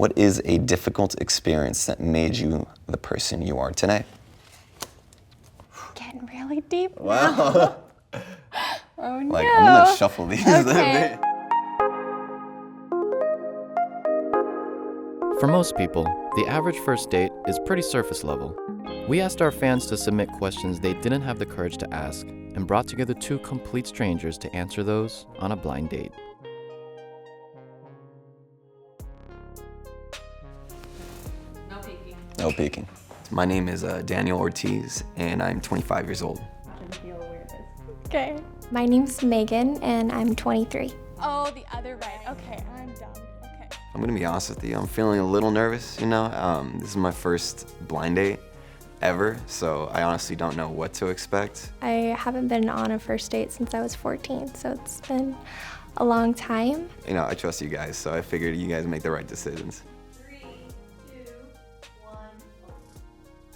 What is a difficult experience that made you the person you are today? Getting really deep. Wow. Oh no. Like, I'm gonna shuffle these a Okay. bit. For most people, the average first date is pretty surface level. We asked our fans to submit questions they didn't have the courage to ask and brought together two complete strangers to answer those on a blind date. No peeking. No peeking. My name is Daniel Ortiz, and I'm 25 years old. Okay. My name's Megan, and I'm 23. Oh, the other right. Okay, I'm dumb. Okay. I'm gonna be honest with you, I'm feeling a little nervous, you know? This is my first blind date ever, so I honestly don't know what to expect. I haven't been on a first date since I was 14, so it's been a long time. You know, I trust you guys, so I figured you guys make the right decisions. 3, 2, 1.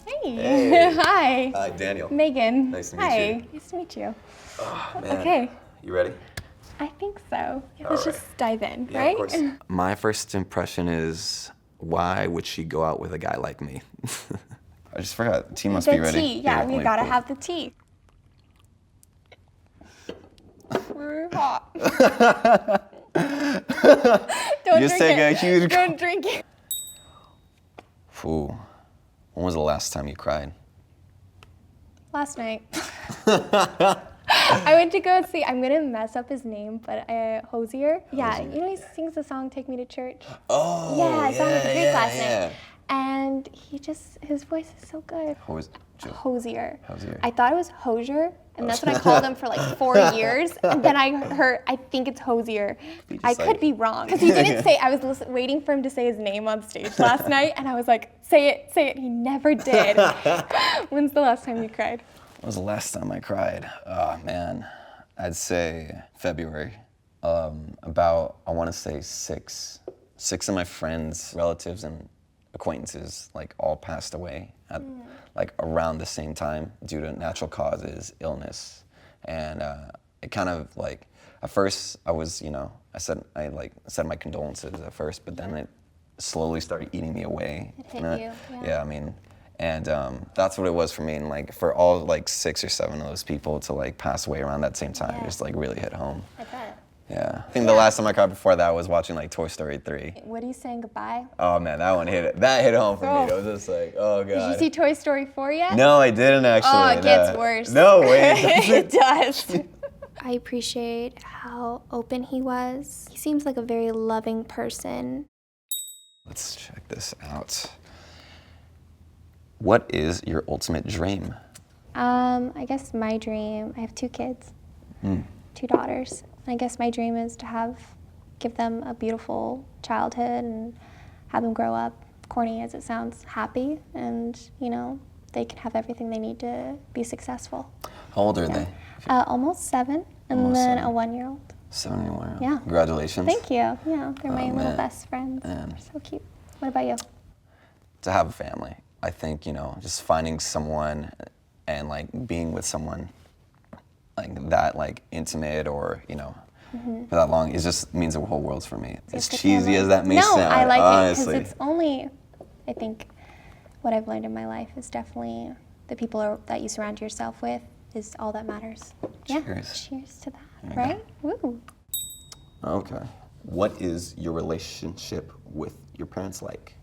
Hey. Hey. Hi. Hi, Daniel. Megan. Nice to meet Hi. you. Nice to meet you. Oh, man. Okay. You ready? I think so. Yeah, All let's right. just dive in, Yeah, right? of course. My first impression is, why would she go out with a guy like me? I just forgot. The tea must be The ready. tea. Yeah, we wait, gotta cool. have the tea. We're hot. Don't Just drink take a it. huge Don't drink it. Ooh. When was the last time you cried? Last night. I went to go see, I'm gonna mess up his name, but Hosier. Yeah, you know he sings the song Take Me to Church? Oh, Yeah, I saw him at the Greek last yeah. night. And his voice is so good. Hosier. Hosier. I thought it was Hosier, and that's what I called him for like 4 years. And then I think it's Hosier. I could be wrong, because he didn't say, I was waiting for him to say his name on stage last night, and I was like, say it. He never did. When's the last time you cried? When was the last time I cried? Oh, man. I'd say February. About, I want to say six of my friends, relatives, and acquaintances, like, all passed away at, like, around the same time due to natural causes, illness. And it kind of, like, at first I was, you know, I said my condolences at first, but then it slowly started eating me away. It hit you, Yeah, I mean, and that's what it was for me. And like for all like 6 or 7 of those people to like pass away around that same time, just like really hit home. I bet. Yeah. I think the last time I cried before that was watching like Toy Story 3. What are you saying goodbye? Oh man, that one hit it. That hit home for me. It was just like, oh god. Did you see Toy Story 4 yet? No, I didn't actually. Oh, it gets No. worse. No way. It does. I appreciate how open he was. He seems like a very loving person. Let's check this out. What is your ultimate dream? I guess my dream, I have 2 kids, 2 daughters. I guess my dream is to give them a beautiful childhood and have them grow up, corny as it sounds, happy, and, you know, they can have everything they need to be successful. How old are they? Almost 7, and Almost then 7. a 1-year-old. 71. Yeah. Congratulations. Thank you. Yeah, they're my little man. best friends. Man. They're so cute. What about you? To have a family. I think, you know, just finding someone and like being with someone like that, like intimate or, you know, for that long, it just means the whole world's for me. As cheesy as that may sound, No, I like honestly. it because it's only, I think, what I've learned in my life is definitely the people that you surround yourself with is all that matters. Yeah. Cheers. Cheers to that, right? Woo. Okay. What is your relationship with your parents like?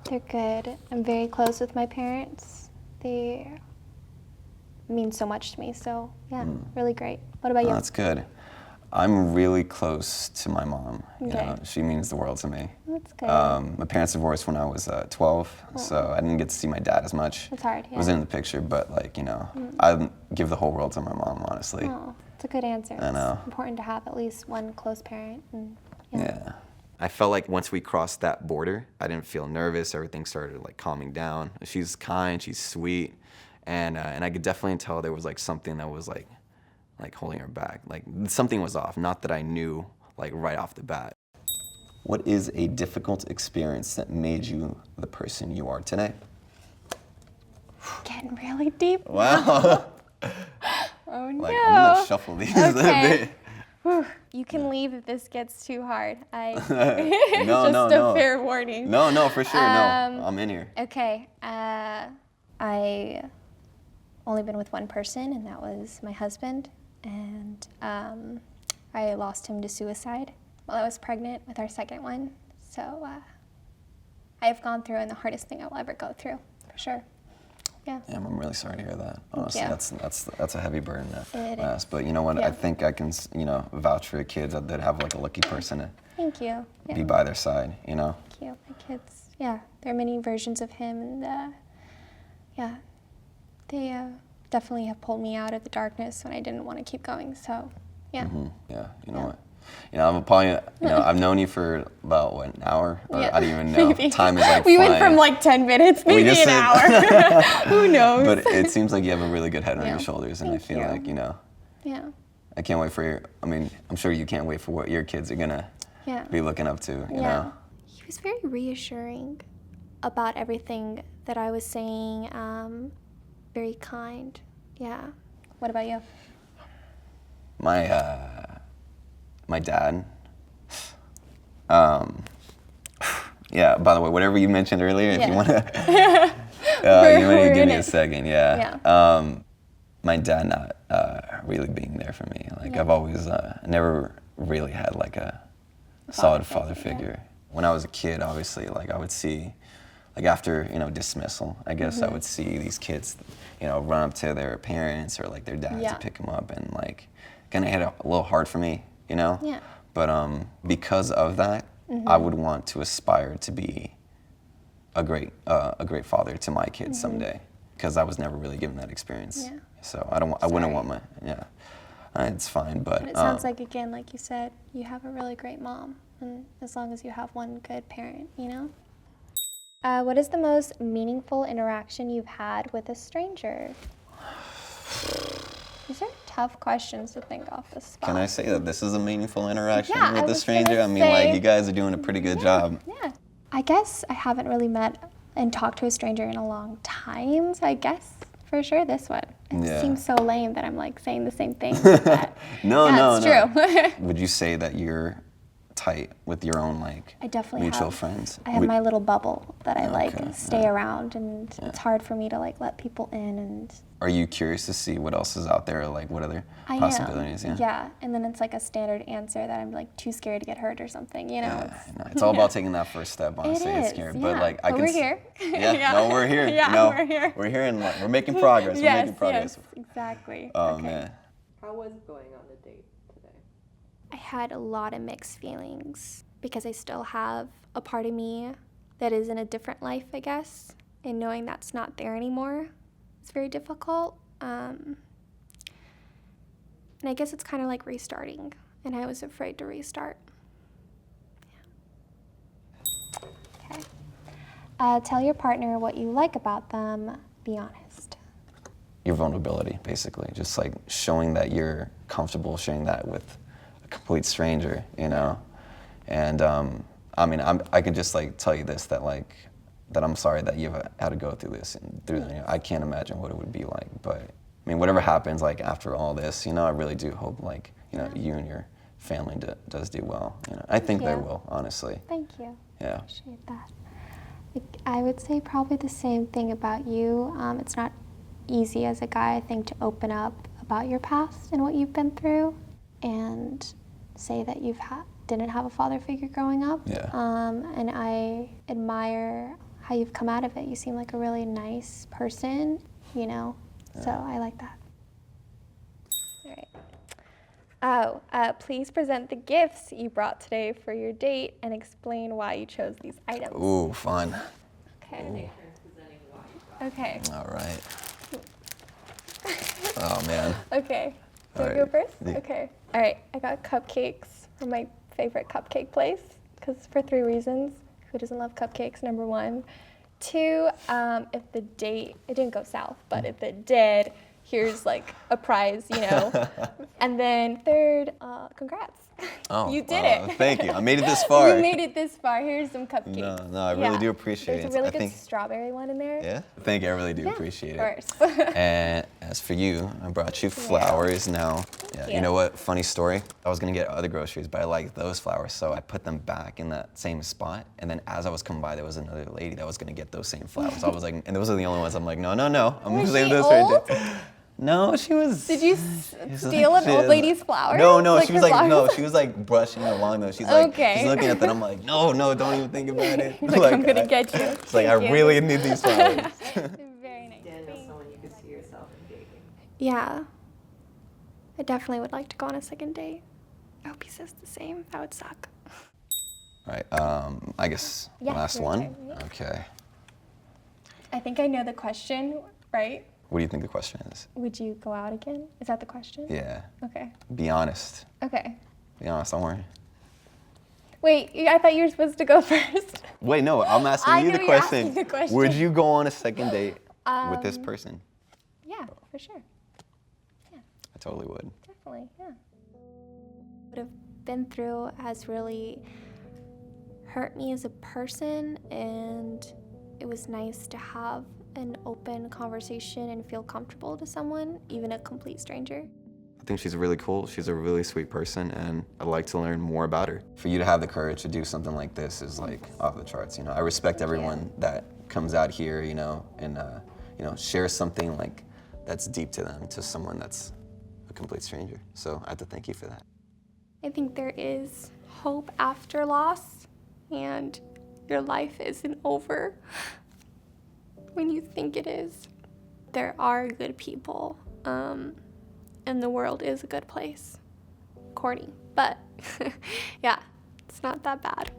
They're good. I'm very close with my parents. They mean so much to me, so yeah, really great. What about you? That's good. I'm really close to my mom. You Okay. know, she means the world to me. That's good. My parents divorced when I was 12, so I didn't get to see my dad as much. That's hard, I was yeah. in the picture, but like, you know, I give the whole world to my mom, honestly. Oh, it's a good answer. I know. It's important to have at least one close parent. And, Yeah. I felt like once we crossed that border, I didn't feel nervous. Everything started like calming down. She's kind, she's sweet, and I could definitely tell there was like something that was like holding her back. Like something was off. Not that I knew like right off the bat. What is a difficult experience that made you the person you are today? Getting really deep. Wow. Oh no. Like I'm gonna shuffle these a Okay. bit. Whew. You can leave if this gets too hard. No, just no. a fair warning. No, for sure. No, I'm in here. Okay. I only been with one person, and that was my husband. And I lost him to suicide while I was pregnant with our second one. So I have gone through, and the hardest thing I will ever go through, for sure. Yeah. Yeah, I'm really sorry to hear that. Honestly, you. that's a heavy burden to It ask. But you know what? Yeah. I think I can, vouch for your kids that have like a lucky person to Thank you. Yeah. be by their side. You know. Thank you. My kids, yeah, there are many versions of him, and yeah, they definitely have pulled me out of the darkness when I didn't want to keep going. So, yeah. Mm-hmm. Yeah. You know what? I'm probably, I've known you for about, what, an hour? Or Yeah. I don't even know. Maybe. Time is like We flying. went from like 10 minutes, maybe just an said- hour. Who knows? But it seems like you have a really good head on Yeah. your shoulders, and I Thank feel you. like, Yeah. I can't wait for I'm sure you can't wait for what your kids are gonna Yeah. be looking up to, you know? He was very reassuring about everything that I was saying, very kind. Yeah. What about you? My dad, yeah, by the way, whatever you mentioned earlier, if you Yeah. want to, you want to We're give in me a it. second, yeah. My dad not really being there for me. Like, Yeah. I've always never really had like a solid father figure. When I was a kid, obviously, like I would see, like after, dismissal, I guess I would see these kids, run up to their parents or like their dads Yeah. to pick them up, and like kind of hit a little hard for me, Yeah. But because of that, I would want to aspire to be a great father to my kids someday, because I was never really given that experience. Yeah. So I wouldn't want my, it's fine, but. But it sounds like, again, like you said, you have a really great mom. And as long as you have one good parent, What is the most meaningful interaction you've had with a stranger? These are tough questions to think off the spot. Can I say that this is a meaningful interaction Yeah, I with a was stranger? gonna I mean, say- like, you guys are doing a pretty good job. Yeah. I guess I haven't really met and talked to a stranger in a long time, so I guess for sure this one. It Yeah. seems so lame that I'm like saying the same thing. But No, yeah, no. it's true. Would you say that you're tight with your own, like, I definitely mutual have. friends? I have my little bubble that I like Okay, stay around, and it's hard for me to like let people in. And Are you curious to see what else is out there, like what other I possibilities? am. Yeah, and then it's like a standard answer that I'm like too scared to get hurt or something. It's all about taking that first step. Honestly, it's is, scary, yeah. but like I But can. we're here. Yeah, Yeah. no, we're here. Yeah, no, we're here. We're here, and we're making progress. Yes, We're making progress. yes, exactly. Oh Okay. man. How was going on the date today? I had a lot of mixed feelings because I still have a part of me that is in a different life, I guess, and knowing that's not there anymore, it's very difficult. And I guess it's kind of like restarting, and I was afraid to restart. Yeah. Okay. Tell your partner what you like about them. Be honest. Your vulnerability, basically, just like showing that you're comfortable sharing that with a complete stranger, And I mean, I could just like tell you this, that I'm sorry that you've had to go through this and through that. I can't imagine what it would be like, but I mean, whatever happens, like after all this, I really do hope like you and your family does do well. I think they you. will, honestly. Thank you. Yeah. Appreciate that. I would say probably the same thing about you. It's not easy as a guy, I think, to open up about your past and what you've been through, and say that you've didn't have a father figure growing up. Yeah. And I admire how you've come out of it. You seem like a really nice person, So I like that. All right. Oh, please present the gifts you brought today for your date and explain why you chose these items. Ooh, fun. Okay. Okay. All right. Oh man. Okay. Do All I go right. first? Yeah. Okay. All right. I got cupcakes from my favorite cupcake place for 3 reasons. Who doesn't love cupcakes? Number 1. 2, if the date, it didn't go south, but if it did, here's like a prize, And then 3rd, congrats. Oh, You did it. Thank you. I made it this far. You made it this far. Here's some cupcakes. No, I really do appreciate There's it. a really I good think, strawberry one in there. yeah. Thank you. I really do Yeah, appreciate of it. course. And As for you, I brought you flowers now. Yeah, you know what? Funny story. I was gonna get other groceries, but I like those flowers, so I put them back in that same spot. And then as I was coming by, there was another lady that was gonna get those same flowers. I was like, and those are the only ones. I'm like, no, I'm gonna save this right there. No, she was. Did you steal an old lady's flowers? No, Like she was her like, flowers? she was like brushing along though. She's like, Okay. she's looking at that. I'm like, no, don't even think about it. Like, I'm gonna get you. It's like, I really need these flowers. Very nice. Daniel's someone you could see yourself in dating. Yeah. I definitely would like to go on a second date. I hope he says the same. That would suck. All right, I guess Yeah, last your one. turn, yeah. Okay. I think I know the question, right? What do you think the question is? Would you go out again? Is that the question? Yeah. Okay. Be honest. Okay. Be honest, don't worry. Wait, I thought you were supposed to go first. Wait, no, I'm asking I you know the you're question. asking the question. Would you go on a second date with this person? Yeah, for sure. I totally would. Definitely, yeah. What I've been through has really hurt me as a person, and it was nice to have an open conversation and feel comfortable to someone, even a complete stranger. I think she's really cool. She's a really sweet person, and I'd like to learn more about her. For you to have the courage to do something like this is like off the charts. You know, I respect everyone that comes out here, you know, and shares something like that's deep to them to someone that's a complete stranger. So I have to thank you for that. I think there is hope after loss, and your life isn't over when you think it is. There are good people, and the world is a good place. Corny, but yeah, it's not that bad.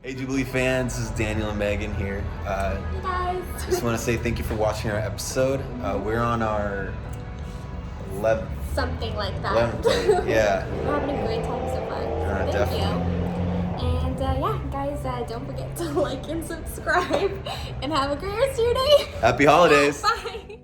Hey Jubilee fans, this is Daniel and Megan here. Hey guys! Just want to say thank you for watching our episode. We're on our 11th. Something like that. 11th day, yeah. We're having a great time so far. Thank Definitely. you. And yeah, guys, don't forget to like and subscribe, and have a great rest of your day. Happy holidays. Bye.